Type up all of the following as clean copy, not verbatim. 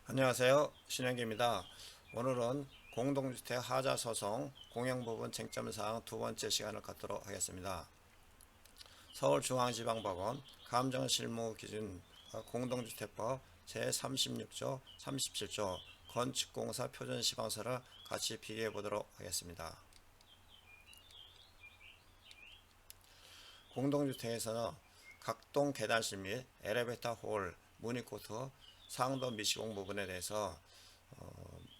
안녕하세요. 신영기입니다. 오늘은 공동주택 하자 소송 공영부분 쟁점사항 두 번째 시간을 갖도록 하겠습니다. 서울중앙지방법원 감정실무기준 공동주택법 제36조 37조 건축공사 표준시방서를 같이 비교해 보도록 하겠습니다. 공동주택에서는 각동 계단실 및 엘리베이터 홀, 무늬코트, 상도 미시공 부분에 대해서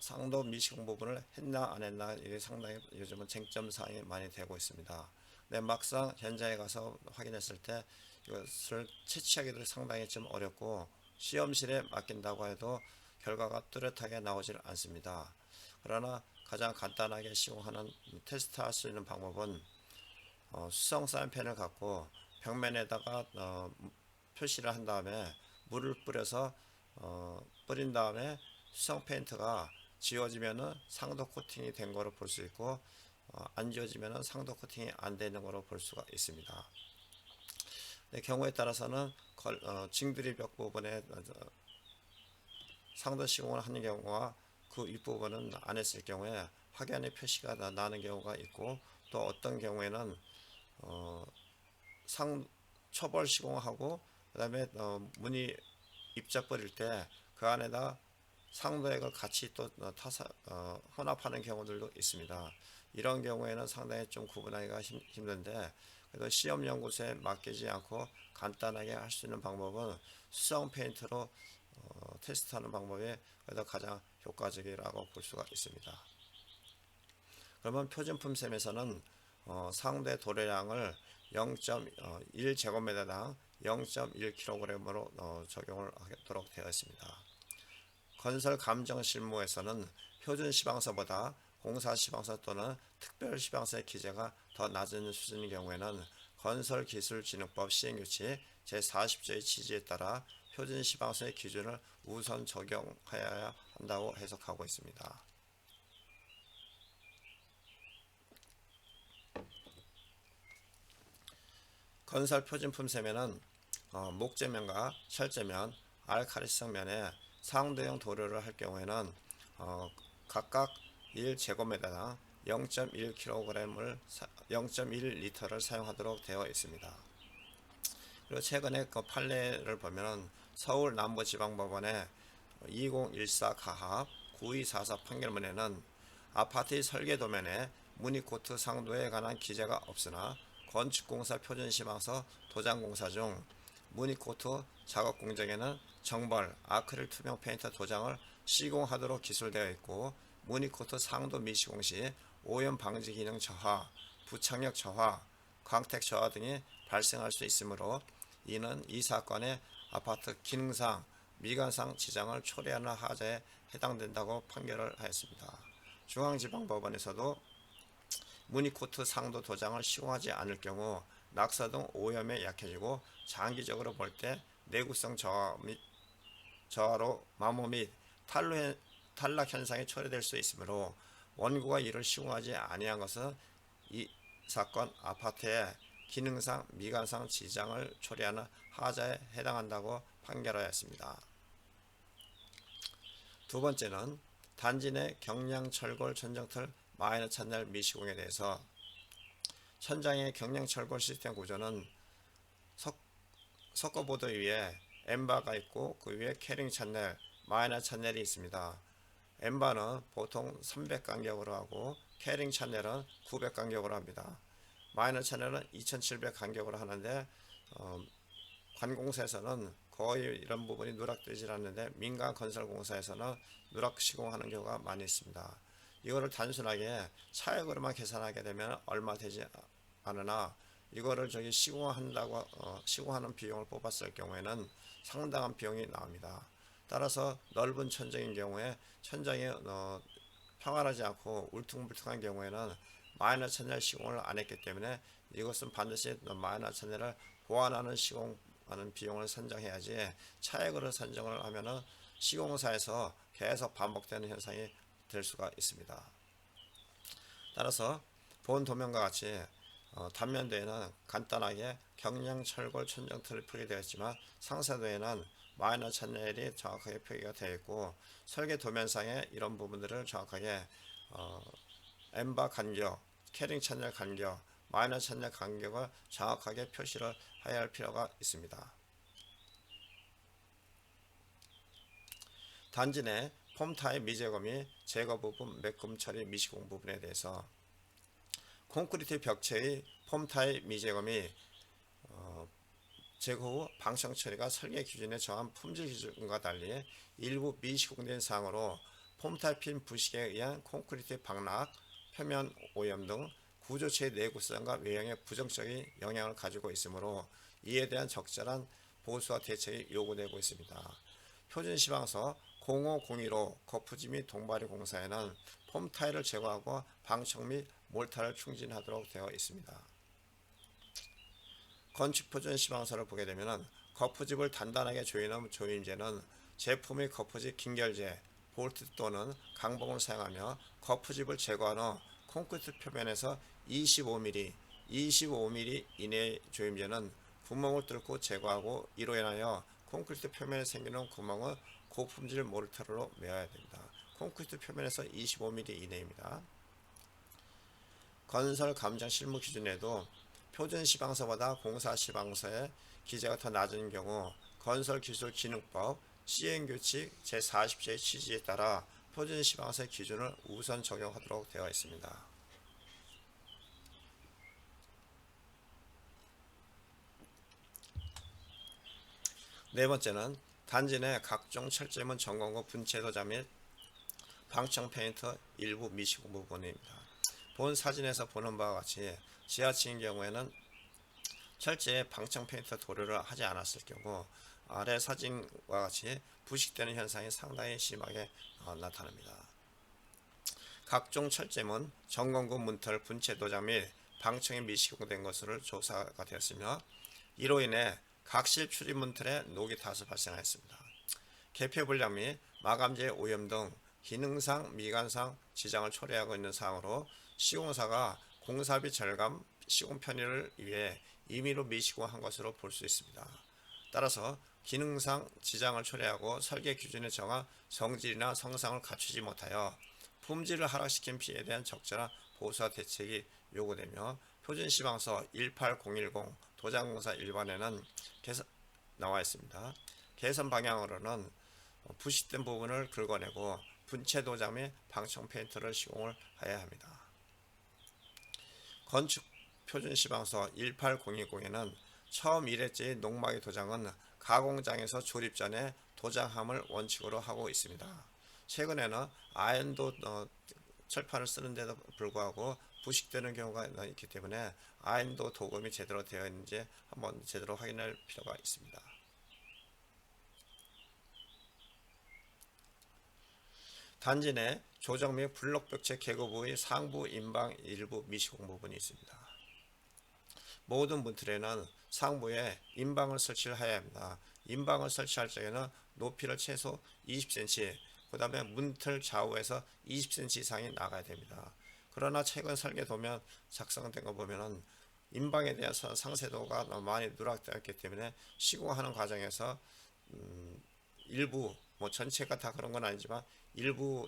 상도 미시공 부분을 했나 안 했나 이게 상당히 요즘은 쟁점 사항이 많이 되고 있습니다. 근데 막상 현장에 가서 확인했을 때 이것을 채취하기도 상당히 좀 어렵고 시험실에 맡긴다고 해도 결과가 뚜렷하게 나오질 않습니다. 그러나 가장 간단하게 시공하는 테스트할 수 있는 방법은 수성 사인펜을 갖고 벽면에다가 표시를 한 다음에 물을 뿌려서 뿌린 다음에 수성 페인트가 지워지면은 상도 코팅이 된 거로 볼 수 있고 안 지워지면은 상도 코팅이 안 되는 거로 볼 수가 있습니다. 경우에 따라서는 징두리 벽 부분에 상도 시공을 하는 경우와 그 윗부분은 안 했을 경우에 확연히 표시가 나는 경우가 있고, 또 어떤 경우에는 초벌 시공하고 그 다음에 무늬 입자 뿌릴 때 그 안에다 상도액을 같이 또 혼합하는 경우들도 있습니다. 이런 경우에는 상당히 좀 구분하기가 힘든데, 그래도 시험 연구소에 맡기지 않고 간단하게 할 수 있는 방법은 수성 페인트로 테스트하는 방법이 그래도 가장 효과적이라고 볼 수가 있습니다. 그러면 표준품 셈에서는 상대 도래량을 0.1제곱미터당 0.1kg으로 적용을 하도록 되어 있습니다. 건설 감정 실무에서는 표준 시방서보다 공사 시방서 또는 특별 시방서의 기재가 더 낮은 수준인 경우에는 건설기술진흥법 시행규칙 제40조의 취지에 따라 표준 시방서의 기준을 우선 적용하여야 한다고 해석하고 있습니다. 건설 표준품 셈에는 목재면과 철제면, 알칼리성 면에 상도형 도료를 할 경우에는 각각 1제곱미터당 0.1kg을 0.1리터를 사용하도록 되어 있습니다. 그리고 최근에 그 판례를 보면 서울 남부지방법원의 2014 가합 9244 판결문에는 아파트의 설계 도면에 무늬코트 상도에 관한 기재가 없으나 건축공사 표준시방서 도장공사 중 무늬코트 작업 공정에는 정벌, 아크릴 투명 페인트 도장을 시공하도록 기술되어 있고, 무늬코트 상도 미시공 시 오염 방지 기능 저하, 부착력 저하, 광택 저하 등이 발생할 수 있으므로 이는 이 사건의 아파트 기능상, 미관상 지장을 초래하는 하자에 해당된다고 판결을 하였습니다. 중앙지방법원에서도 무늬코트 상도 도장을 시공하지 않을 경우 낙서 등 오염에 약해지고 장기적으로 볼 때 내구성 저하로 마모 및 탈락 현상이 초래될 수 있으므로 원고가 이를 시공하지 아니한 것은 이 사건 아파트의 기능상, 미관상 지장을 초래하는 하자에 해당한다고 판결하였습니다. 두 번째는 단지 내 경량 철골 천정틀 마이너 채널 미시공에 대해서 천장의 경량 철골 시스템 구조는 석고보드 위에 엠바가 있고 그 위에 캐링 채널, 마이너 채널이 있습니다. 엠바는 보통 300간격으로 하고 캐링 채널은 900간격으로 합니다. 마이너 채널은 2700간격으로 하는데 관공서에서는 거의 이런 부분이 누락되질 않는데 민간 건설공사에서는 누락 시공하는 경우가 많이 있습니다. 이거를 단순하게 차액으로만 계산하게 되면 얼마 되지 않으나 이거를 시공하는 비용을 뽑았을 경우에는 상당한 비용이 나옵니다. 따라서 넓은 천정인 경우에 천장이 평안하지 않고 울퉁불퉁한 경우에는 마이너 채널 시공을 안 했기 때문에 이것은 반드시 마이너 채널을 보완하는 시공하는 비용을 선정해야지 차액으로 선정을 하면은 시공사에서 계속 반복되는 현상이 될 수가 있습니다. 따라서 본 도면과 같이 단면도에는 간단하게 경량 철골 천정틀을 풀게 되었지만 상세도에는 마이너 채널이 정확하게 표기가 되어 있고, 설계 도면상에 이런 부분들을 정확하게 엠바 간격, 캐링 채널 간격, 마이너 채널 간격을 정확하게 표시를 해야 할 필요가 있습니다. 단지 내 폼 타입 미제거 및 제거 부분 매금 처리 미시공 부분에 대해서 콘크리트 벽체의 폼 타입 미제거 및 제거 후 방청 처리가 설계 기준에 정한 품질 기준과 달리 일부 미시공된 사항으로 폼 타입 부식에 의한 콘크리트 방락, 표면 오염 등 구조체의 내구성과 외형에 부정적인 영향을 가지고 있으므로 이에 대한 적절한 보수와 대책이 요구되고 있습니다. 표준시방서 05015 거푸지 및 동바리 공사에는 폼 타일을 제거하고 방청 및 몰타를 충진하도록 되어 있습니다. 건축표준 시방서를 보게 되면 거푸집을 단단하게 조이는 조임제는 제품의 거푸집 긴결제, 볼트 또는 강봉을 사용하며 거푸집을 제거한 후 콘크리트 표면에서 25mm 이내의 조임제는 구멍을 뚫고 제거하고 이로 인하여 콘크리트 표면에 생기는 구멍을 고품질 모르타르로 메워야 됩니다. 콘크리트 표면에서 25mm 이내입니다. 건설 감정 실무 기준에도 표준 시방서보다 공사 시방서의 기재가 더 낮은 경우 건설기술기능법 시행규칙 제40조의 취지에 따라 표준 시방서의 기준을 우선 적용하도록 되어 있습니다. 네 번째는 단지 내 각종 철제문 점검과 분체도자 및 방청 페인트 일부 미시공 부분입니다. 본 사진에서 보는 바와 같이 지하층의 경우에는 철제에 방청 페인트 도료를 하지 않았을 경우 아래 사진과 같이 부식되는 현상이 상당히 심하게 나타납니다. 각종 철제문, 점검구 문틀, 분체 도자 및 방청이 미시공된 것으로 조사가 되었으며 이로 인해 각실 출입 문틀에 녹이 다수 발생하였습니다. 개폐불량 및 마감재 오염 등 기능상, 미관상 지장을 초래하고 있는 사항으로 시공사가 공사비 절감, 시공 편의를 위해 임의로 미시공한 것으로 볼 수 있습니다. 따라서 기능상 지장을 초래하고 설계 기준에 정한 성질이나 성상을 갖추지 못하여 품질을 하락시킨 피해에 대한 적절한 보수와 대책이 요구되며 표준시방서 18010 도장공사 일반에는 나와 있습니다. 개선 방향으로는 부식된 부분을 긁어내고 분체 도장 및 방청 페인트를 시공을 해야 합니다. 건축 표준시방서 18020에는 처음 1회째의 농막의 도장은 가공장에서 조립 전에 도장함을 원칙으로 하고 있습니다. 최근에는 아연도 철판을 쓰는데도 불구하고 부식되는 경우가 있기 때문에 아연도 도금이 제대로 되어 있는지 한번 제대로 확인할 필요가 있습니다. 단지 내 조정 및 블록벽체 개고 부의 상부 인방 일부 미시공 부분이 있습니다. 모든 문틀에는 상부에 인방을 설치를 해야 합니다. 인방을 설치할 적에는 높이를 최소 20cm, 그 다음에 문틀 좌우에서 20cm 이상이 나가야 됩니다. 그러나 최근 설계 도면 작성된 거 보면은 인방에 대해서 상세도가 너무 많이 누락되었기 때문에 시공하는 과정에서 일부 전체가 다 그런 건 아니지만 일부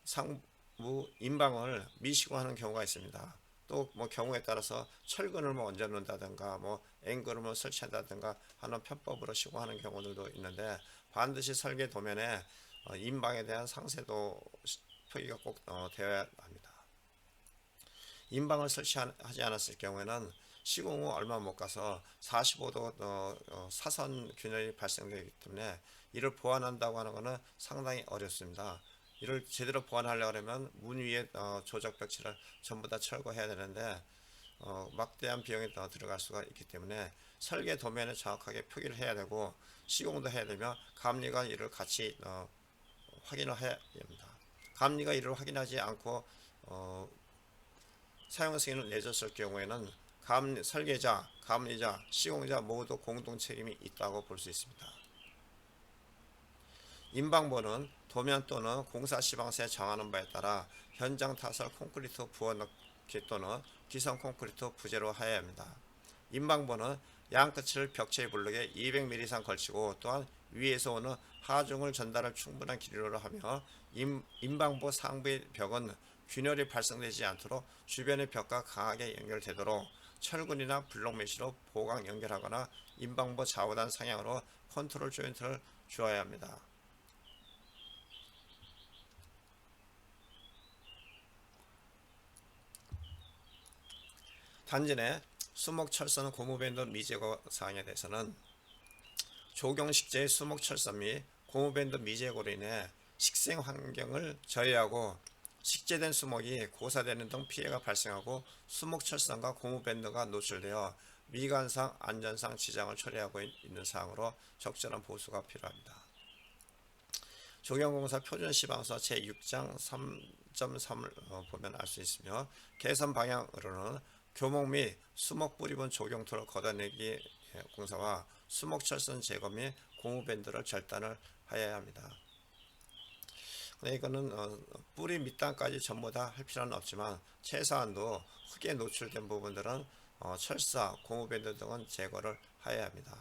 상부 인방을 미시공하는 경우가 있습니다. 또 경우에 따라서 철근을 얹어 놓는다든가 앵글을 설치한다든가 하는 편법으로 시공하는 경우들도 있는데 반드시 설계 도면에 인방에 대한 상세도 표기가 꼭 되어야 합니다. 인방을 설치하지 않았을 경우에는 시공 후 얼마 못 가서 45도 사선 균열이 발생되기 때문에 이를 보완한다고 하는 것은 상당히 어렵습니다. 이를 제대로 보완하려고 하면 문 위에 조적 벽체를 전부 다 철거해야 되는데 막대한 비용이 들어갈 수가 있기 때문에 설계 도면에 정확하게 표기를 해야 되고 시공도 해야 되며 감리가 이를 같이 확인을 해야 됩니다. 감리가 이를 확인하지 않고 사용 승인을 내줬을 경우에는 설계자, 감리자, 시공자 모두 공동 책임이 있다고 볼 수 있습니다. 인방본은 도면 또는 공사 시방서에 정하는 바에 따라 현장 타설 콘크리트 부어넣기 또는 기성 콘크리트 부재로 하여야 합니다. 인방본은 양 끝을 벽체에 볼록에 200mm 이상 걸치고 또한 위에서 오는 하중을 전달할 충분한 길이로 하며 임방부 상부의 벽은 균열이 발생되지 않도록 주변의 벽과 강하게 연결되도록 철근이나 블록 메쉬로 보강 연결하거나 임방부 좌우단 상향으로 컨트롤 조인트를 주어야 합니다. 단지 내 수목철선 고무밴드 미제거 사항에 대해서는 조경식재의 수목철선 및 고무밴드 미제거로 인해 식생 환경을 저해하고 식재된 수목이 고사되는 등 피해가 발생하고 수목철선과 고무밴드가 노출되어 미관상 안전상 지장을 초래하고 있는 사항으로 적절한 보수가 필요합니다. 조경공사 표준시방서 제6장 3.3을 보면 알 수 있으며 개선 방향으로는 교목 및 수목 뿌리분 조경토를 걷어내기 공사와 수목철선 제거 및 고무밴드를 절단을 하여야 합니다. 이거는 뿌리 밑단까지 전부 다 할 필요는 없지만 최소한도 흙에 노출된 부분들은 철사, 고무밴드 등은 제거를 하여야 합니다.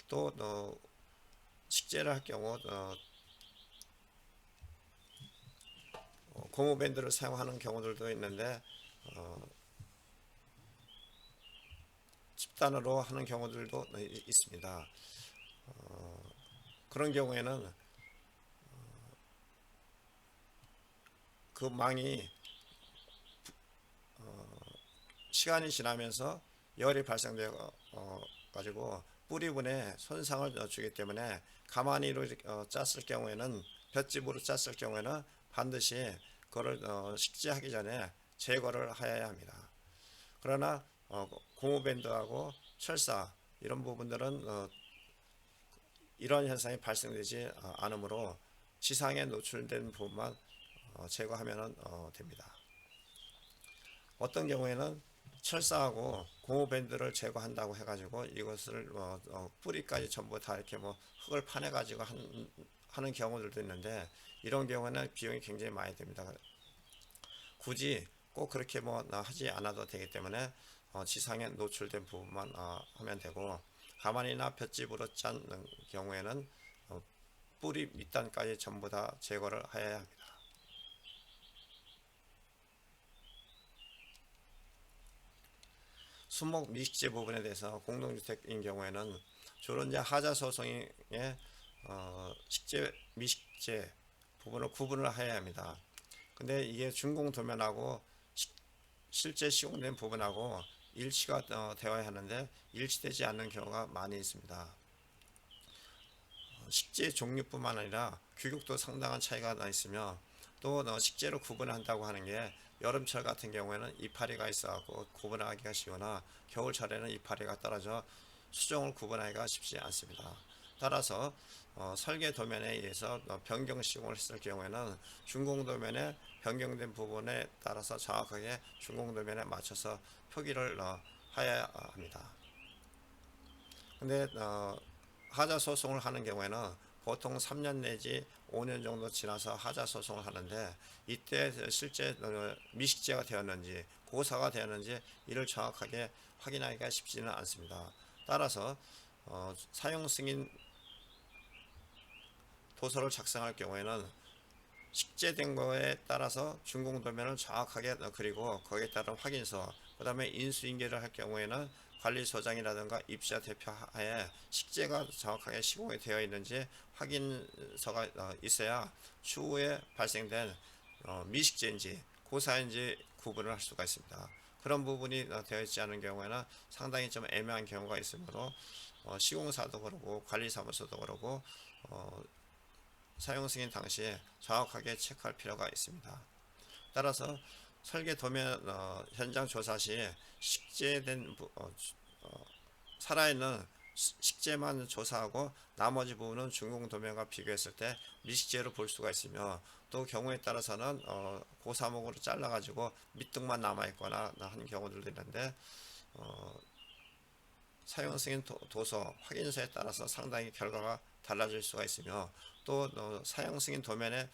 또 식재를 할 경우 고무밴드를 사용하는 경우들도 있는데 집단으로 하는 경우들도 있습니다. 그런 경우에는 그 망이 시간이 지나면서 열이 발생되어 가지고 뿌리분에 손상을 주기 때문에 가만히 짰을 경우에는 볏짚으로 짰을 경우에는 반드시 그걸 식재하기 전에 제거를 하여야 합니다. 그러나 고무밴드하고 철사 이런 부분들은 이런 현상이 발생되지 않으므로 지상에 노출된 부분만 제거하면 됩니다. 어떤 경우에는 철사하고 고무밴드를 제거한다고 해가지고 이것을 뿌리까지 전부 다 이렇게 흙을 파내가지고 하는 경우들도 있는데 이런 경우는 비용이 굉장히 많이 듭니다. 굳이 꼭 그렇게 하지 않아도 되기 때문에 지상에 노출된 부분만 하면 되고 가만히나 볏짚으로 짠 경우에는 뿌리 밑단까지 전부 다 제거를 해야 합니다. 수목 미식재 부분에 대해서 공동주택인 경우에는 주로 이제 하자 소송의 식재 미식재 부분을 구분을 해야 합니다. 근데 이게 준공도면하고 실제 시공된 부분하고 일치가 되어야 하는데 일치되지 않는 경우가 많이 있습니다. 식재 종류뿐만 아니라 규격도 상당한 차이가 나 있으며 또 식재로 구분한다고 하는 게 여름철 같은 경우에는 이파리가 있어갖고 구분하기가 쉬우나 겨울철에는 이파리가 떨어져 수종을 구분하기가 쉽지 않습니다. 따라서 설계 도면에 의해서 변경 시공을 했을 경우에는 준공 도면에 변경된 부분에 따라서 정확하게 준공 도면에 맞춰서 표기를 해야 합니다. 근데 하자 소송을 하는 경우에는 보통 3년 내지 5년 정도 지나서 하자 소송을 하는데 이때 실제 미식재가 되었는지 고사가 되었는지 이를 정확하게 확인하기가 쉽지는 않습니다. 따라서 사용 승인 도서를 작성할 경우에는 식재된 거에 따라서 준공도면을 정확하게 그리고 거기에 따른 확인서, 그 다음에 인수인계를 할 경우에는 관리소장이라든가 입주자 대표하에 식재가 정확하게 시공이 되어 있는지 확인서가 있어야 추후에 발생된 미식재인지 고사인지 구분을 할 수가 있습니다. 그런 부분이 되어 있지 않은 경우에는 상당히 좀 애매한 경우가 있으므로 시공사도 그러고 관리사무소도 그러고 사용 승인 당시에 정확하게 체크할 필요가 있습니다. 따라서 설계 도면 현장 조사 시 식재된 살아있는 식재만 조사하고 나머지 부분은 준공 도면과 비교했을 때 미식재로 볼 수가 있으며 또 경우에 따라서는 고사목으로 잘라 가지고 밑둥만 남아 있거나 하는 경우들도 있는데 사용 승인 도서 확인서에 따라서 상당히 결과가 달라질 수가 있으며 또 사용 승인 도면에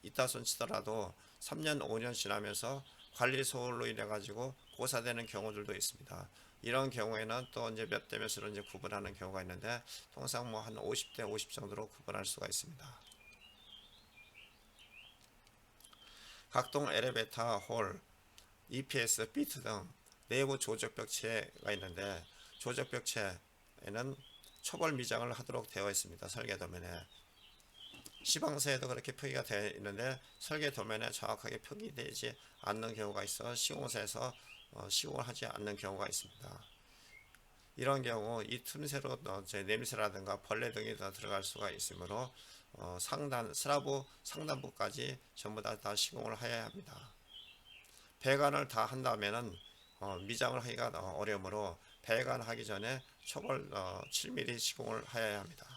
있다 손치더라도 3년 5년 지나면서 관리 소홀로 인해 가지고 고사되는 경우들도 있습니다. 이런 경우에는 또 이제 몇 대 몇으로 이제 구분하는 경우가 있는데 통상 뭐 한 50대 50 정도로 구분할 수가 있습니다. 각동 엘리베이터, 홀, EPS, 비트 등 내부 조적벽체가 있는데 조적벽체에는 초벌 미장을 하도록 되어 있습니다. 설계 도면에. 시방서에도 그렇게 표기가 되어 있는데 설계 도면에 정확하게 표기되지 않는 경우가 있어 시공사에서 시공을 하지 않는 경우가 있습니다. 이런 경우 이 틈새로 냄새라든가 벌레 등이 들어갈 수가 있으므로 슬라브 상단부까지 전부 다 시공을 해야 합니다. 배관을 다 한다면은 미장을 하기가 어려우므로 배관하기 전에 초벌 7mm 시공을 해야 합니다.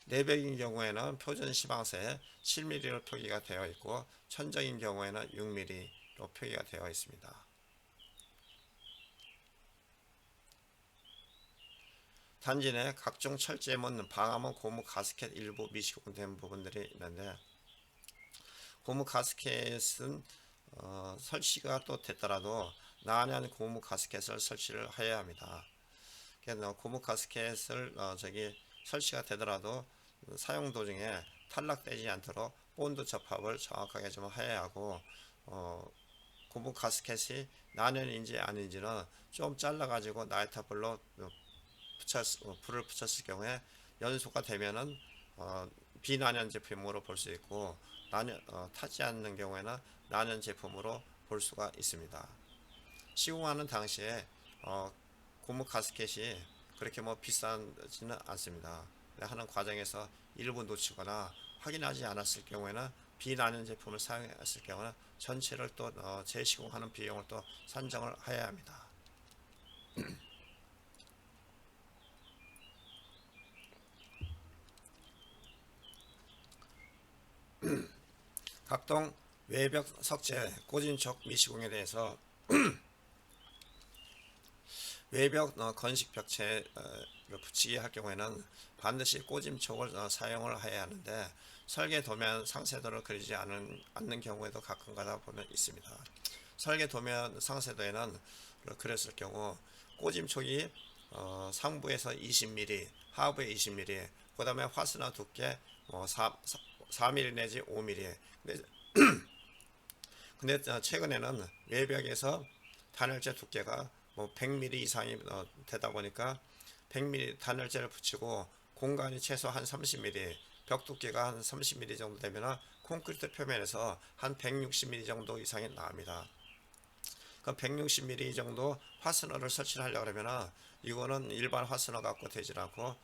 내벽인 경우에는 표준 시방서에 7mm로 표기가 되어 있고 천정인 경우에는 6mm로 표기가 되어 있습니다. 단지 내 각종 철제문, 방화문, 고무 가스켓 일부 미시공된 부분들이 있는데 고무 가스켓은 설치가 또 됐더라도 나년 고무 가스켓을 설치를 해야 합니다. 고무 가스켓을 설치가 되더라도 사용 도중에 탈락되지 않도록 본드 접합을 정확하게 좀 해야 하고 고무 가스켓이 난연인지 아닌지는 좀 잘라 가지고 나이터블로 불을 붙였을 경우에 연소가 되면은 비난연 제품으로 볼 수 있고 타지 않는 경우에는 난연 제품으로 볼 수가 있습니다. 시공하는 당시에 고무 가스켓이 그렇게 뭐 비싸지는 않습니다. 하는 과정에서 일부 놓치거나 확인하지 않았을 경우에는 비난연 제품을 사용했을 경우는 전체를 또 재시공하는 비용을 또 산정을 해야 합니다. 각동 외벽 석재 꼬진촉 미시공에 대해서 외벽 건식 벽체를 붙이게 할 경우에는 반드시 꼬짐촉을 사용을 해야 하는데 설계 도면 상세도를 그리지 않는 경우에도 가끔가다 보면 있습니다. 설계 도면 상세도에는 그랬을 경우 꼬짐촉이 상부에서 20mm, 하부에 20mm, 그 다음에 화스나 두께 4mm 내지 5mm. 근데 최근에는 외벽에서 단열재 두께가 100mm 이상이 되다 보니까 100mm 단열재를 붙이고 공간이 최소 한 30mm, 벽 두께가 한 30mm 정도 되면 콘크리트 표면에서 한 160mm 정도 이상이 나옵니다. 그 160mm 정도 화스너를 설치를 하려고 하면 이거는 일반 화스너 갖고 되지 않고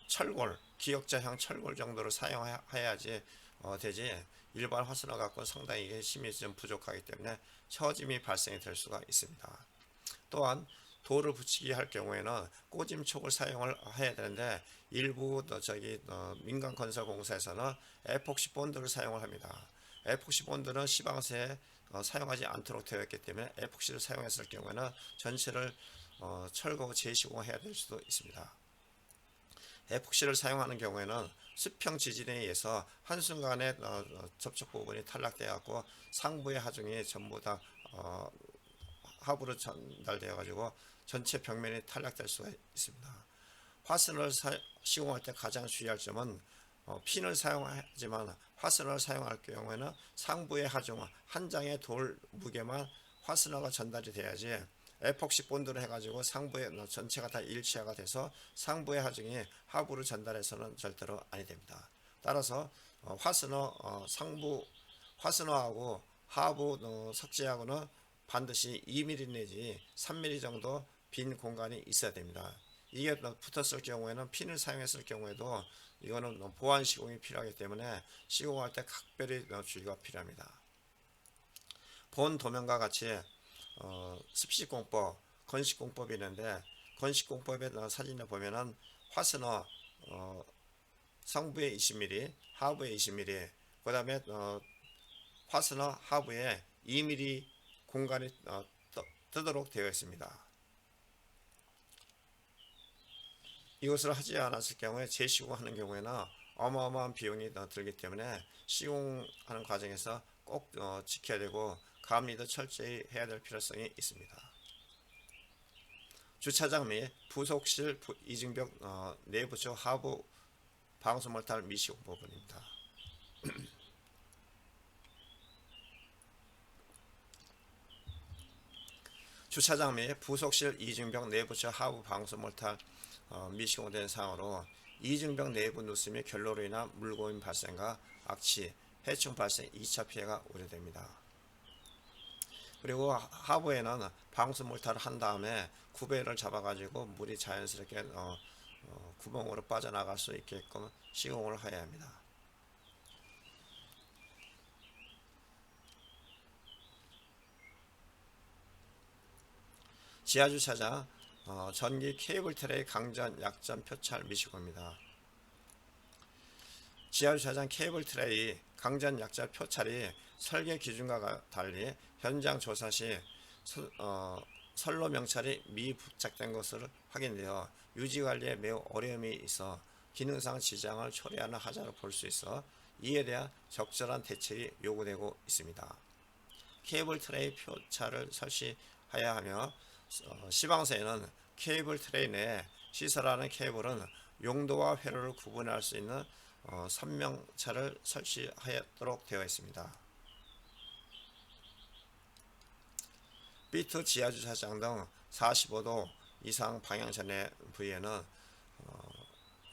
철골, 기역자형 철골 정도를 사용해야지 되지 일반 화스너 갖고 상당히 힘이 좀 부족하기 때문에 처짐이 발생이 될 수가 있습니다. 또한 돌을 붙이기 할 경우에는 꼬짐촉을 사용을 해야 되는데 일부 민간 건설 공사에서는 에폭시 본드를 사용을 합니다. 에폭시 본드는 시방서에 사용하지 않도록 되어 있기 때문에 에폭시를 사용했을 경우에는 전체를 철거 재시공해야 될 수도 있습니다. 에폭시를 사용하는 경우에는 수평 지진에 의해서 한순간에 접촉 부분이 탈락되어 상부의 하중이 전부 다 하부로 전달되어 가지고 전체 벽면이 탈락될 수가 있습니다. 화스너를 시공할 때 가장 주의할 점은 핀을 사용하지만 화스너를 사용할 경우에는 상부의 하중 한 장의 돌 무게만 화스너가 전달이 돼야지 에폭시 본드를 해가지고 상부의 전체가 다 일치화가 돼서 상부의 하중이 하부로 전달해서는 절대로 아니 됩니다. 따라서 상부 화스너하고 하부 석재하고는 반드시 2mm 내지 3mm 정도 빈 공간이 있어야 됩니다. 이게 붙었을 경우에는 핀을 사용했을 경우에도 이거는 보완 시공이 필요하기 때문에 시공할 때 각별히 주의가 필요합니다. 본 도면과 같이 습식공법, 건식공법이 있는데 건식공법의 사진을 보면은 화스너 상부에 20mm, 하부에 20mm, 그 다음에 화스너 하부에 2mm 공간이 뜨도록 되어 있습니다. 이것을 하지 않았을 경우에 재시공하는 경우에는 어마어마한 비용이 들기 때문에 시공하는 과정에서 꼭 지켜야 되고 감리도 철저히 해야 될 필요성이 있습니다. 주차장 및 부속실 이중벽 내부쪽 하부 방수몰탈 미시공 부분입니다. 주차장 및 부속실 이중벽 내부쪽 하부 방수몰탈 미시공된 상황으로 이중벽 내부 누수 및 결로로 인한 물고임 발생과 악취, 해충 발생 2차 피해가 우려됩니다. 그리고 하부에는 방수 몰타를 한 다음에 구배를 잡아가지고 물이 자연스럽게 구멍으로 빠져나갈 수 있게끔 시공을 해야 합니다. 지하주차장 전기 케이블 트레이 강전 약전 표찰 미시공입니다. 지하주차장 케이블 트레이 강전 약전 표찰이 설계 기준과 달리 현장 조사 시 선로 명찰이 미부착된 것으로 확인되어 유지관리에 매우 어려움이 있어 기능상 지장을 초래하는 하자로 볼 수 있어 이에 대한 적절한 대책이 요구되고 있습니다. 케이블 트레이 표찰을 설치해야 하며 시방서에는 케이블 트레이 내에 시설하는 케이블은 용도와 회로를 구분할 수 있는 선명차를 설치하도록 되어 있습니다. 비트 지하주차장 등 45도 이상 방향전의 부위에는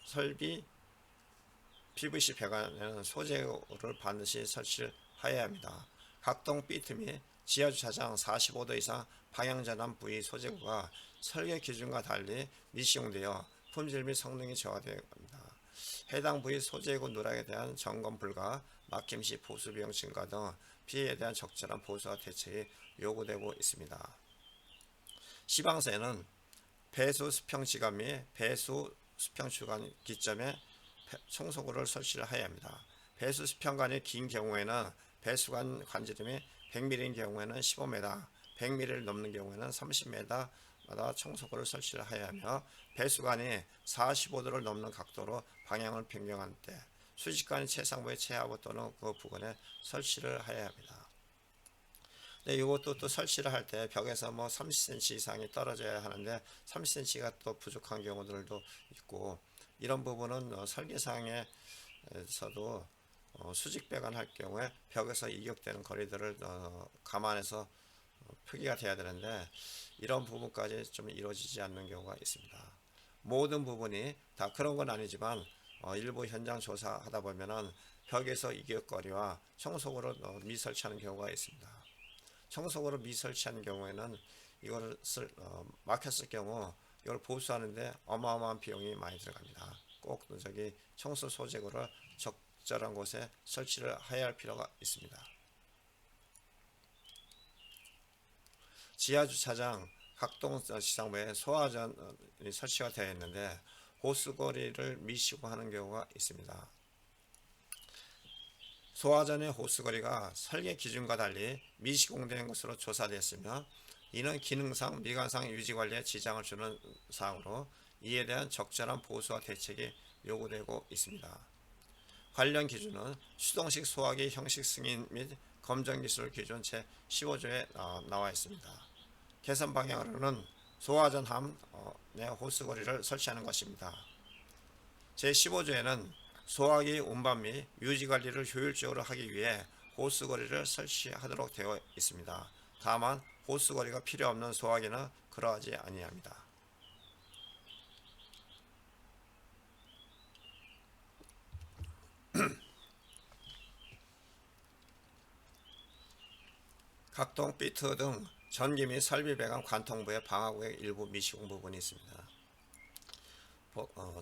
설비 PVC 배관에는 소재를 반드시 설치해야 합니다. 각동 비트 및 지하주차장 45도 이상 방향전환 부위 소재구가 설계 기준과 달리 미시공되어 품질 및 성능이 저하되어 합니다. 해당 부위 소재구 누락에 대한 점검 불가, 막힘 시 보수 비용 증가 등 피해에 대한 적절한 보수와 대책이 요구되고 있습니다. 시방서에는 배수 수평 지간 및 배수 수평 주간 기점에 청소구를 설치를 해야 합니다. 배수 수평관이 긴 경우에는 배수관 관지름이 100mm인 경우에는 15m, 100mm를 넘는 경우에는 30m마다 청소구를 설치를 해야 하며 배수관이 45도를 넘는 각도로 방향을 변경할 때 수직관이 최상부의 최하부 또는 그 부근에 설치를 해야 합니다. 네, 이것도 또 설치를 할 때 벽에서 뭐 30cm 이상이 떨어져야 하는데 30cm가 또 부족한 경우들도 있고 이런 부분은 설계상에서도 수직 배관할 경우에 벽에서 이격되는 거리들을 감안해서 표기가 돼야 되는데 이런 부분까지 좀 이루어지지 않는 경우가 있습니다. 모든 부분이 다 그런 건 아니지만 일부 현장 조사하다 보면은 벽에서 이격거리와 청소구를 미설치하는 경우가 있습니다. 청소구를 미설치하는 경우에는 이것을 막혔을 경우 이걸 보수하는데 어마어마한 비용이 많이 들어갑니다. 꼭 저기 청소 소재구를 적절한 곳에 설치를 해야 할 필요가 있습니다. 지하주차장 각동 지상부에 소화전이 설치가 되어 있는데 호스거리를 미시공하는 경우가 있습니다. 소화전의 호스거리가 설계 기준과 달리 미시공된 것으로 조사되었으며 이는 기능상 미관상 유지관리에 지장을 주는 사항으로 이에 대한 적절한 보수와 대책이 요구되고 있습니다. 관련 기준은 수동식 소화기 형식 승인 및 검정기술 기준 제15조에 나와 있습니다. 개선 방향으로는 소화전 함 내 호스거리를 설치하는 것입니다. 제15조에는 소화기 운반 및 유지관리를 효율적으로 하기 위해 호스거리를 설치하도록 되어 있습니다. 다만 호스거리가 필요 없는 소화기는 그러하지 아니합니다. 각동 비트 등 전기 및 설비 배관 관통부의 방화구의 일부 미시공 부분이 있습니다.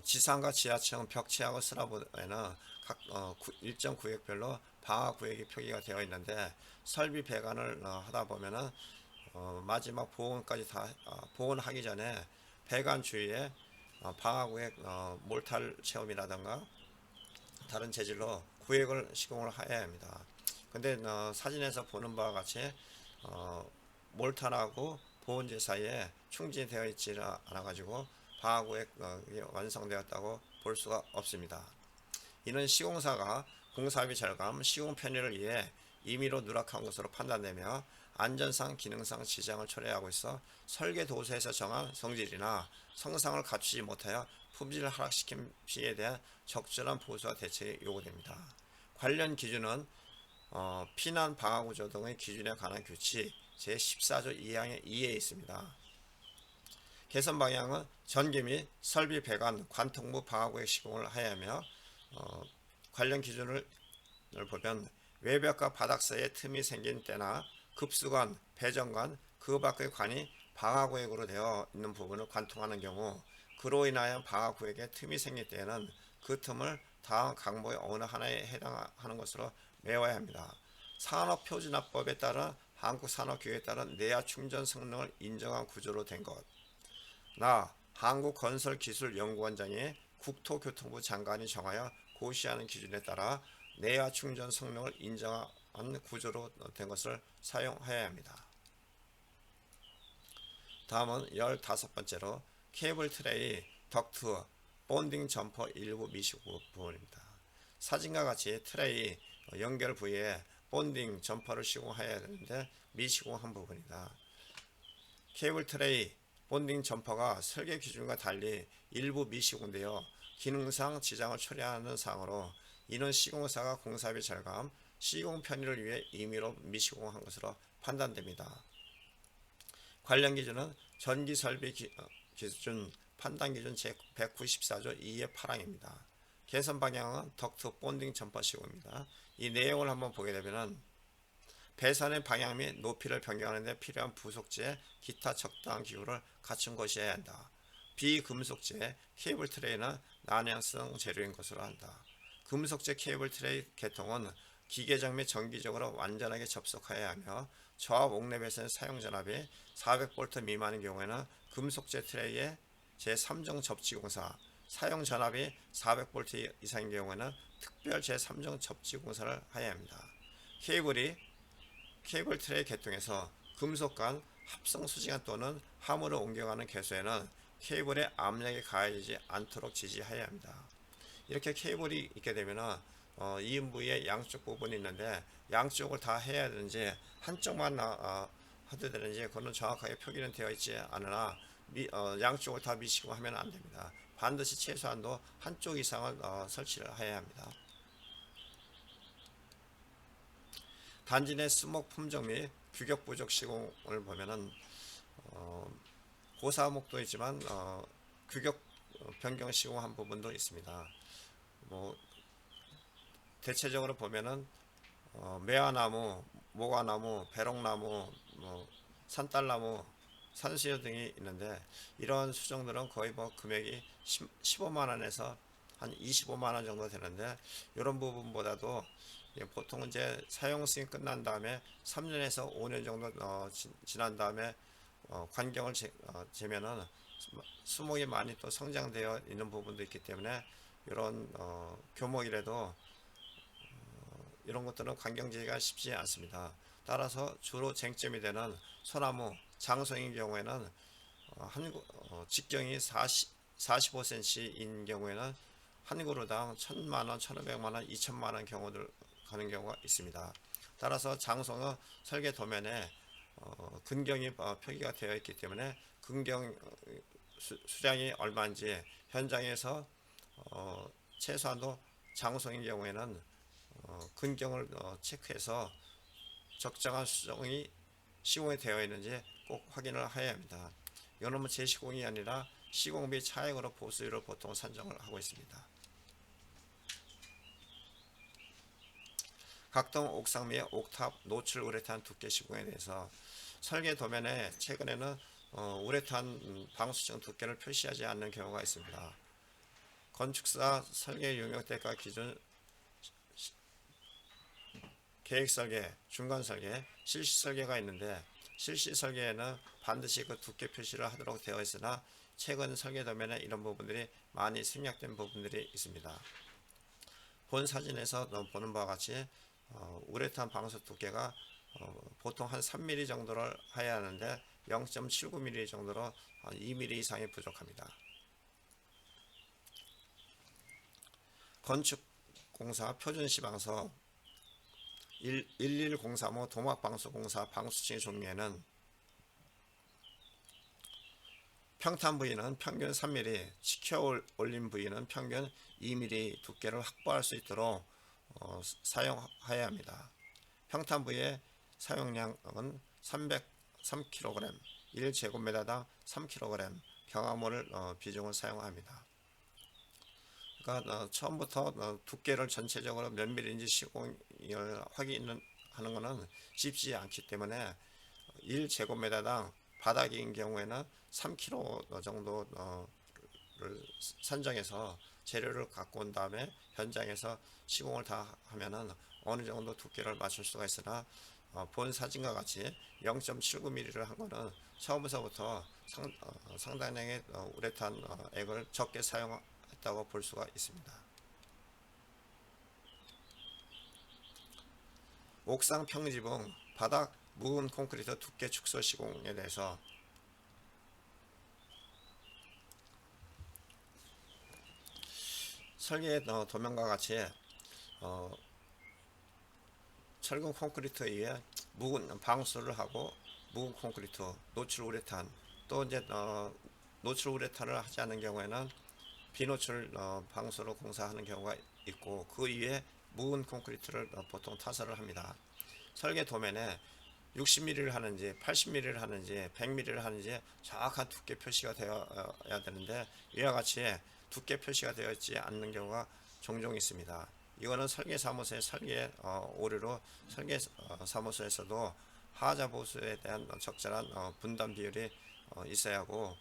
지상과 지하층 벽체하고 슬라브에는 각 일정 구역별로 방화구역이 표기가 되어 있는데 설비 배관을 하다 보면은 마지막 보온까지 다 보온하기 전에 배관 주위에 방화구역 몰탈 체험이라든가 다른 재질로 구역을 시공을 해야 합니다. 근데 사진에서 보는 바와 같이 몰탈하고 보온재 사이에 충진되어 있지 않아 가지고 방화구역 완성되었다고 볼 수가 없습니다. 이는 시공사가 공사비 절감, 시공 편의를 위해 임의로 누락한 것으로 판단되며 안전상 기능상 지장을 초래하고 있어 설계 도서에서 정한 성질이나 성상을 갖추지 못하여 품질을 하락시킨 피해에 대한 적절한 보수와 대책이 요구됩니다. 관련 기준은 피난 방화구조 등의 기준에 관한 규칙 제14조 2항의 2에 있습니다. 개선 방향은 전기 및 설비 배관, 관통부 방화구의 시공을 하여야 하며 관련 기준을 보면 외벽과 바닥 사이에 틈이 생긴 때나 급수관, 배정관, 그 밖의 관이 방화구역으로 되어 있는 부분을 관통하는 경우 그로 인하여 방화구역에 틈이 생길 때에는 그 틈을 다음 강목의 어느 하나에 해당하는 것으로 메워야 합니다. 산업표준화법에 따른 한국산업교육에 따른 내야 충전 성능을 인정한 구조로 된 것. 한국건설기술연구원장이 국토교통부 장관이 정하여 고시하는 기준에 따라 내야 충전 성능을 인정한 구조로 된 것을 사용해야 합니다. 다음은 15번째로 케이블 트레이, 덕트, 본딩 점퍼 일부 미시공 부분입니다. 사진과 같이 트레이 연결 부위에 본딩 점퍼를 시공해야 되는데 미시공한 부분이다. 케이블 트레이, 본딩 점퍼가 설계 기준과 달리 일부 미시공되어 기능상 지장을 초래하는 사항으로 이는 시공사가 공사비 절감, 시공 편의를 위해 임의로 미시공한 것으로 판단됩니다. 관련 기준은 전기설비 기준 판단기준 제194조 2의 8항입니다. 개선 방향은 덕트 본딩 점퍼 시공입니다. 이 내용을 한번 보게 되면 배선의 방향 및 높이를 변경하는 데 필요한 부속재, 기타 적당한 기구를 갖춘 것이어야 한다. 비금속재, 케이블 트레이는 난해성 재료인 것으로 한다. 금속재 케이블 트레이 계통은 기계적 및 정기적으로 완전하게 접속해야 하며 저압 옥내 배선 사용 전압이 400V 미만인 경우에는 금속재 트레이의 제3종 접지공사, 사용 전압이 400V 이상인 경우에는 특별 제3종 접지공사를 해야 합니다. 케이블 트레이 계통에서 금속 간 합성 수지관 또는 화물을 옮겨가는 개수에는 케이블에 압력이 가해지지 않도록 지지해야 합니다. 이렇게 케이블이 있게 되면 이음부의 양쪽 부분이 있는데 양쪽을 다 해야 되는지 한쪽만 해도 되는지 그거는 정확하게 표기는 되어 있지 않으나 양쪽을 다 미시고 하면 안 됩니다. 반드시 최소한도 한쪽 이상을 설치를 해야 합니다. 단지 내 수목 품종 및 규격 부족 시공을 보면은 고사목도 있지만 규격 변경 시공한 부분도 있습니다. 대체적으로 보면은 매화나무, 모과나무, 배롱나무, 산딸나무, 산수유 등이 있는데 이런 수종들은 거의 금액이 15만원에서 한 25만원 정도 되는데 이런 부분보다도 보통 이제 사용 승인 끝난 다음에 3년에서 5년 정도 지난 다음에 관경을 재면은 수목이 많이 또 성장되어 있는 부분도 있기 때문에 이런 교목이라도 이런 것들은 관경제기가 쉽지 않습니다. 따라서 주로 쟁점이 되는 소나무, 장송인 경우에는 직경이 45cm인 경우에는 한 그루당 1,000만원, 1,500만원, 2,000만원 경우들 가는 경우가 있습니다. 따라서 장송은 설계 도면에 근경이 표기가 되어 있기 때문에 근경 수량이 얼마인지 현장에서 최소한도 장송인 경우에는 근경을 체크해서 적정한 수정이 시공이 되어 있는지 꼭 확인을 해야 합니다. 이거는 재시공이 아니라 시공비 차액으로 보수율을 보통 산정을 하고 있습니다. 각동 옥상 및 옥탑 노출 우레탄 두께 시공에 대해서 설계 도면에 최근에는 우레탄 방수층 두께를 표시하지 않는 경우가 있습니다. 건축사 설계 용역대가 기준 계획설계, 중간설계, 실시설계가 있는데 실시설계에는 반드시 그 두께 표시를 하도록 되어 있으나 최근 설계 도면에 이런 부분들이 많이 생략된 부분들이 있습니다. 본 사진에서 보는 바와 같이 우레탄 방수 두께가 보통 한 3mm 정도를 해야 하는데 0.79mm 정도로 2mm 이상이 부족합니다. 건축공사 표준시방서 11035 도막방수공사 방수층의 종류에는 평탄 부위는 평균 3mm, 치켜 올린 부위는 평균 2mm 두께를 확보할 수 있도록 사용하여야 합니다. 평탄 부위의 사용량은 303kg, 1제곱미터당 3kg 경화물 비중을 사용합니다. 그러니까 처음부터 두께를 전체적으로 몇 mm인지 시공을 확인하는 것은 쉽지 않기 때문에 1제곱미터당 바닥인 경우에는 3kg 정도를 선정해서 재료를 갖고 온 다음에 현장에서 시공을 다 하면은 어느 정도 두께를 맞출 수가 있으나 본 사진과 같이 0.79mm를 한 거는 처음부터 상당량의 우레탄 액을 적게 사용했다고 볼 수가 있습니다. 옥상 평지붕 바닥 묵은 콘크리트 두께 축소 시공에 대해서 설계 도면과 같이 철근 콘크리트 위에 묵은 방수를 하고 묵은 콘크리트, 노출 우레탄, 또 이제 노출 우레탄을 하지 않는 경우에는 비노출 방수로 공사하는 경우가 있고 그 위에 묵은 콘크리트를 보통 타설을 합니다. 설계 도면에 60mm를 하는지 80mm를 하는지 100mm를 하는지 정확한 두께 표시가 되어야 되는데 이와 같이 두께 표시가 되어 있지 않는 경우가 종종 있습니다. 이거는 설계사무소의 설계 오류로 설계사무소에서도 하자 보수에 대한 적절한 분담 비율이 있어야 하고,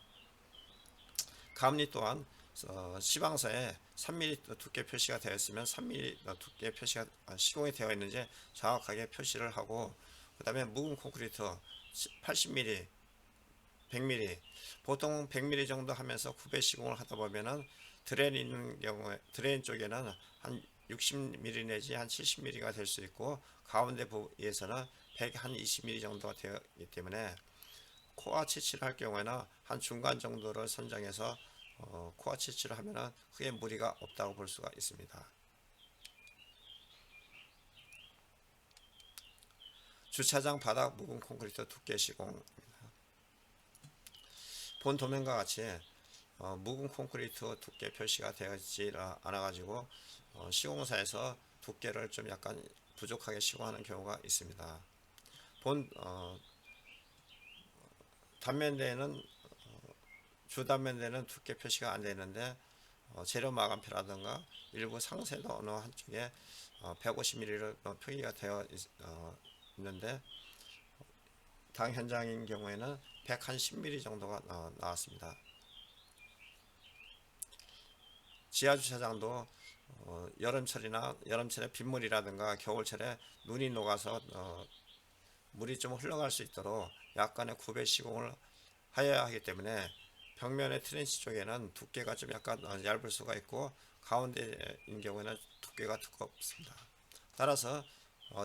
감리 또한 시방서에 3mm 두께 표시가 되어 있으면 3mm 두께 표시가 시공이 되어 있는지 정확하게 표시를 하고, 그 다음에 묵은 콘크리트 80mm, 100mm, 보통 100mm 정도 하면서 9배 시공을 하다 보면은 드레인 있는 경우에 드레인 쪽에는 한 60mm 내지 한 70mm가 될 수 있고, 가운데 부위에서는 120mm 정도가 되었기 때문에 코어 치치를 할 경우에는 한 중간 정도를 선정해서 코어 치치를 하면은 크게 무리가 없다고 볼 수가 있습니다. 주차장 바닥 묵은 콘크리트 두께 시공입니다. 본 도면과 같이 묵은 콘크리트 두께 표시가 되어 있지 않아 가지고 시공사에서 두께를 좀 약간 부족하게 시공하는 경우가 있습니다. 본 단면대에는 주단면대는 두께 표시가 안 되는데 재료 마감표라든가 일부 상세도 어느 한쪽에 150mm로 표기가 되어 있는데 당 현장인 경우에는 110mm 정도가 나왔습니다. 지하주차장도 여름철에 빗물이라든가 겨울철에 눈이 녹아서 물이 좀 흘러갈 수 있도록 약간의 구배 시공을 하여야 하기 때문에 벽면의 트렌치 쪽에는 두께가 좀 약간 얇을 수가 있고, 가운데인 경우에는 두께가 두껍습니다. 따라서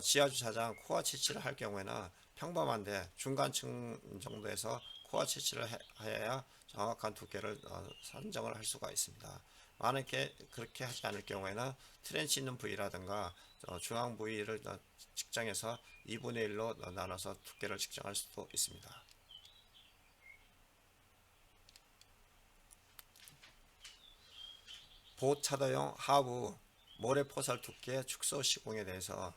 지하주차장 코어 치치를 할 경우에는 평범한데 중간층 정도에서 코어 치치를 해야 정확한 두께를 선정을 할 수가 있습니다. 만약에 그렇게 하지 않을 경우에는 트렌치 있는 부위라든가 중앙 부위를 측정해서 2분의 1로 나눠서 두께를 측정할 수도 있습니다. 보차도용 하부 모래포살 두께 축소 시공에 대해서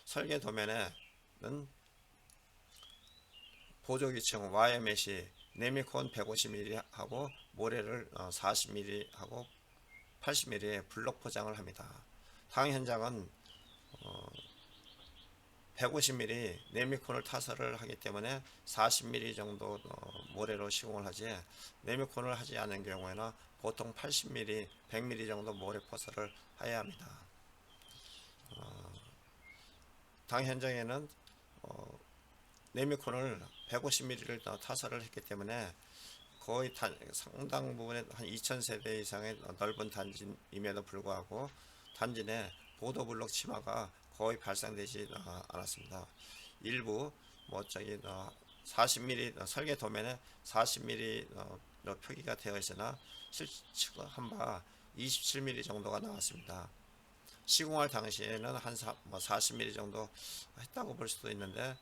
설계 도면에는 보조기층 YMS이 네미콘 150mm 하고 모래를 40mm 하고 80mm의 블록 포장을 합니다. 당 현장은 150mm 네미콘을 타설을 하기 때문에 40mm 정도 모래로 시공을 하지, 네미콘을 하지 않은 경우에는 보통 80mm, 100mm 정도 모래 포설을 해야 합니다. 당 현장에는 네미콘을 150mm를 타설을 했기 때문에 거의 상당 부분에 한 2000세대 이상의 넓은 단지임에도 불구하고 단지 내 보도블록 침하가 거의 발생되지 않았습니다. 일부 40mm 설계 도면에 40mm 표기가 되어 있으나 실측한 바 27mm 정도가 나왔습니다. 시공할 당시에는 한 40mm 정도 했다고 볼 수도 있는데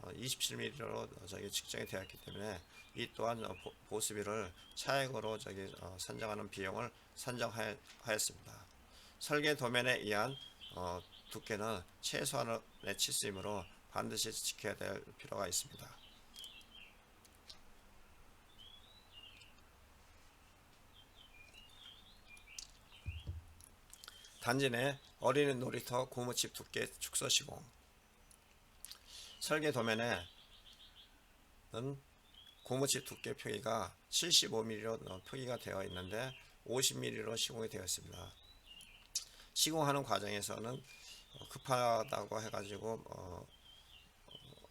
27mm로 측정이 되었기 때문에 이 또한 보수비를 차액으로 산정하는 비용을 산정하였습니다. 설계 도면에 의한 두께는 최소한의 치수이므로 반드시 지켜야 될 필요가 있습니다. 단지 내 어린이 놀이터 고무칩 두께 축소 시공. 설계 도면에는 고무칩 두께 표기가 75mm로 표기가 되어 있는데 50mm로 시공이 되어 있습니다. 시공하는 과정에서는 급하다고 해가지고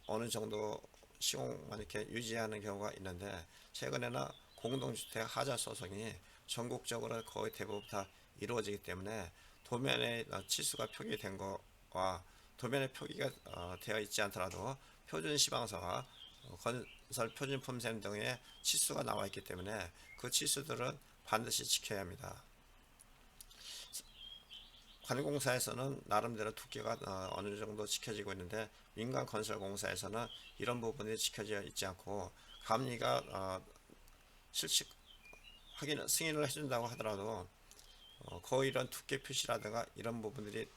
어느 정도 시공만 이렇게 유지하는 경우가 있는데, 최근에는 공동주택 하자 소송이 전국적으로 거의 대부분 다 이루어지기 때문에 도면에 치수가 표기된 거와 도면에 표기가 되어 있지 않더라도 표준 시방서와 건설 표준품셈 등의 치수가 나와 있기 때문에 그 치수들은 반드시 지켜야 합니다. 관공사에서는 나름대로 두께가 어느 정도 지켜지고 있는데, 민간 건설공사에서는 이런 부분이 지켜져 있지 않고 감리가 실측 확인 승인을 해준다고 하더라도 거의 이런 두께 표시라든가 이런 부분들이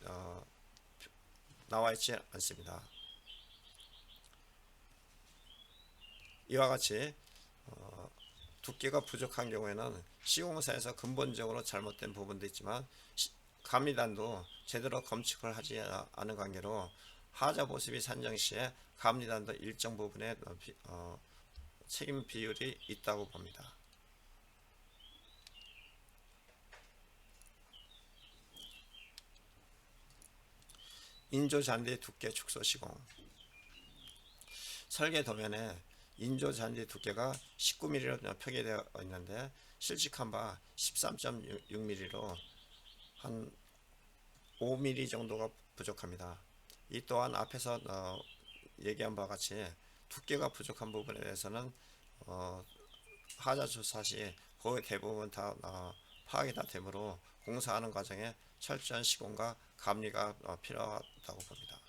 나와 있지 않습니다. 이와 같이 두께가 부족한 경우에는 시공사에서 근본적으로 잘못된 부분도 있지만 감리단도 제대로 검측을 하지 않은 관계로 하자 보수비 산정 시에 감리단도 일정 부분의 책임 비율이 있다고 봅니다. 인조잔디 두께 축소 시공. 설계 도면에 인조잔디 두께가 19mm로 표기되어 있는데 실측한 바 13.6mm로 한 5mm 정도가 부족합니다. 이 또한 앞에서 얘기한 바와 같이 두께가 부족한 부분에 대해서는 하자 조사 시 거의 대부분 다 파악이 다 되므로 공사하는 과정에 철저한 시공과 감리가 필요하다고 봅니다.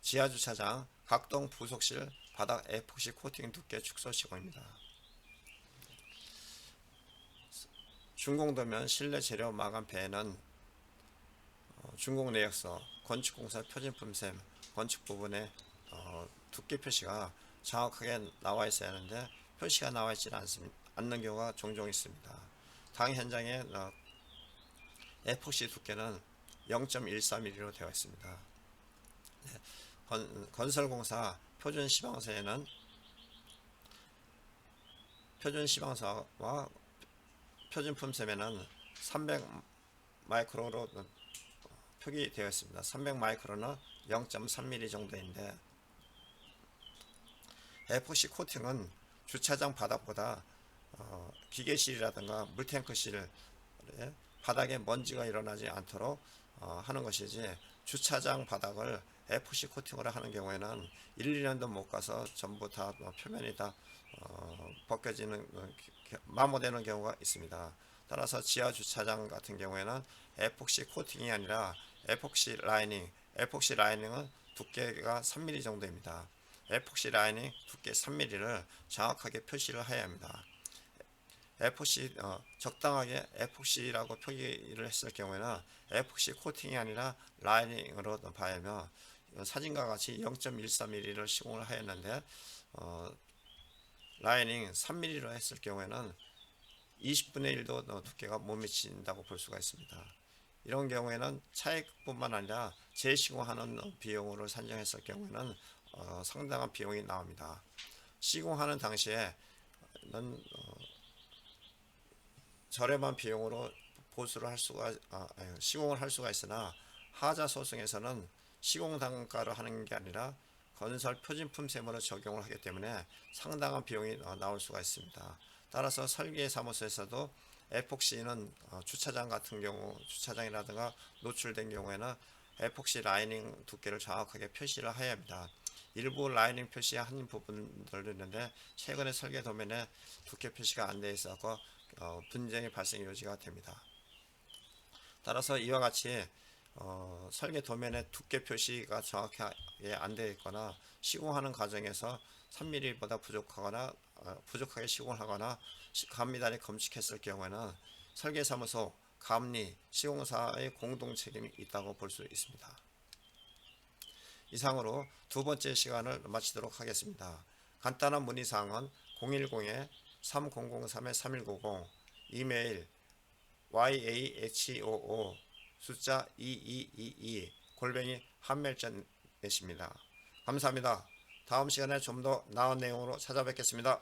지하주차장 각동 부속실 바닥 에폭시 코팅 두께 축소 시공입니다. 준공도면 실내 재료 마감패에는 준공 내역서, 건축공사 표준품셈, 건축 부분에 두께 표시가 정확하게 나와 있어야 하는데 표시가 나와 있지 않는 경우가 종종 있습니다. 당 현장에 에폭시 두께는 0.14mm로 되어 있습니다. 건설공사 표준 시방서에는 표준 시방서와 표준 품셈에는 300 마이크로로 표기되어 있습니다. 300 마이크로는 0.3mm 정도인데, 에폭시 코팅은 주차장 바닥보다 기계실이라든가 물탱크실 바닥에 먼지가 일어나지 않도록 하는 것이지, 주차장 바닥을 에폭시 코팅으로 하는 경우에는 1, 2년도 못 가서 전부 다 표면이 다 벗겨지는 마모되는 경우가 있습니다. 따라서 지하 주차장 같은 경우에는 에폭시 코팅이 아니라 에폭시 라이닝은 두께가 3mm 정도입니다. 에폭시 라이닝 두께 3mm를 정확하게 표시를 해야 합니다. 에폭시 적당하게 에폭시라고 표기를 했을 경우에는 에폭시 코팅이 아니라 라이닝으로 봐야 하며, 사진과 같이 0.14mm를 시공을 하였는데 라이닝 3mm로 했을 경우에는 20분의 1도 두께가 못 미친다고 볼 수가 있습니다. 이런 경우에는 차액뿐만 아니라 재시공하는 비용으로 산정했을 경우에는 상당한 비용이 나옵니다. 시공하는 당시에는 저렴한 비용으로 보수를 할 수가 시공을 할 수가 있으나, 하자 소송에서는 시공 단가를 하는 게 아니라 건설 표준품셈으로 적용을 하기 때문에 상당한 비용이 나올 수가 있습니다. 따라서 설계 사무소에서도 에폭시는 주차장 같은 경우, 주차장이라든가 노출된 경우에는 에폭시 라이닝 두께를 정확하게 표시를 해야 합니다. 일부 라이닝 표시한 부분들도 있는데 최근에 설계 도면에 두께 표시가 안 돼 있어서 분쟁의 발생 요지가 됩니다. 따라서 이와 같이 설계 도면에 두께 표시가 정확하게 안 되어 있거나 시공하는 과정에서 3mm보다 부족하거나 부족하게 시공을 하거나 감미단이 검식했을 경우에는 설계사무소, 감리, 시공사의 공동 책임이 있다고 볼 수 있습니다. 이상으로 두 번째 시간을 마치도록 하겠습니다. 간단한 문의사항은 010-3003-3190 이메일 yahoo 숫자 2222 한멜전넷입니다. 감사합니다. 다음 시간에 좀 더 나은 내용으로 찾아뵙겠습니다.